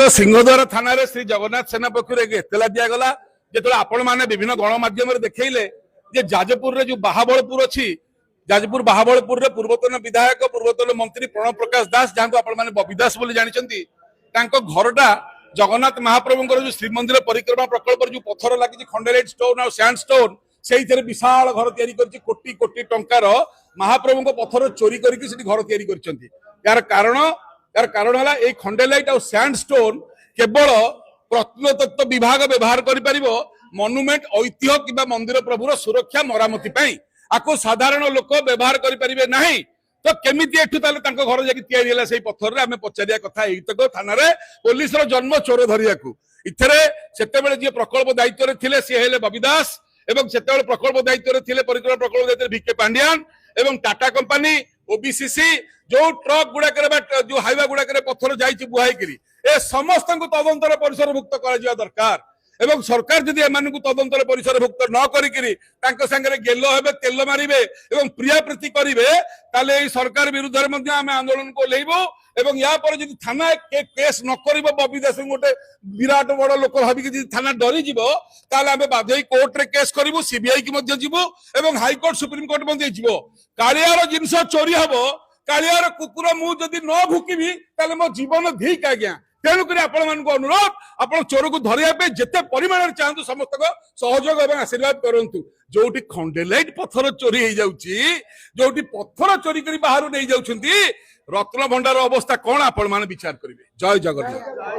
सिंहद्वार थाना श्री जगन्नाथ सेना पक्ष एतला दिगला जो आपण मैंने विभिन्न गणमाध्यम देखले जाजपुर जो बाहाबलपुर अच्छी जाजपुर बाहाबलपुर पूर्वतन विधायक पूर्वतन मंत्री प्रणव प्रकाश दास जहाँ को आपण बबी दास जानते घरटा जगन्नाथ महाप्रभुंर जो श्रीमंदिर परिक्रमा प्रकल्प जो पत्थर लगी खंडेलाइट स्टोन और सैंड स्टोन से विशाल घर तैयारी कोटी कोटी टंकार महाप्रभु पत्थर चोरी करके घर तैयारी यार कारण है खंडेलाइट और सैंड स्टोन केवल प्रत्नतत्व विभाग व्यवहार कर मनुमेंट ऐतिह्य कि मंदिर प्रभुर सुरक्षा मरामती आपको साधारण लोक व्यवहार करें ना तो केमिति एठू ताले तांको घर जाकी तैयारी हला सेही पत्थर रे हमें पचारिया कथा एतक थाना रे पुलिस रो जन्म चोर धरिया को इथरे सेते बेले जे प्रकल्प दायित्व रे थिले से हेले बबी दास एवं सेते बेले प्रकल्प दायित्व रे थिले परिक्रमा प्रकल्प दायित्व रे भिके पांड्यान एवं टाटा कंपनी ओबीसीसी जो ट्रक गुडा करे जो हाईवा गुडा करे पत्थर जाईची बुहाई करी ए समस्त को तदंतर परिसर मुक्त करा जिया दरकार एवं सरकार जदि एमानकु तदंतर परिसर भुक्त न करिकिरी तांको संगे गेलो हेबे तेल मारिबे एवं प्रिया प्रीति करिवे ताले एई सरकार विरुद्ध रे मध्ये आमे आंदोलन को लेइबो एवं या पर जदि थाना केस न करिबो बबी दास गोटे विराट बड़ लोक भाबी कि थाना डरी जिवो ताले आमे बाधई कोर्ट रे केस करिवो सीबीआई की मध्ये जिवो एवं हाई कोर्ट सुप्रीम कोर्ट मध्ये जिवो कालियार जिंस चोरी हबो कालियार कुकुर मु जदि न भुकिबी ताले मो जीवन धीक आज्ञा तेणुक अनुरोध आप चोर को धरने जिते परिमाण चाहतु समस्त सहयोग और आशीर्वाद करूँ जो खंडेलाइट पत्थर चोरी हो जो पत्थर चोरी कर बाहर नहीं जाऊँ रत्न भंडार अवस्था कौन आपण मैंने विचार करेंगे। जय जगन्नाथ।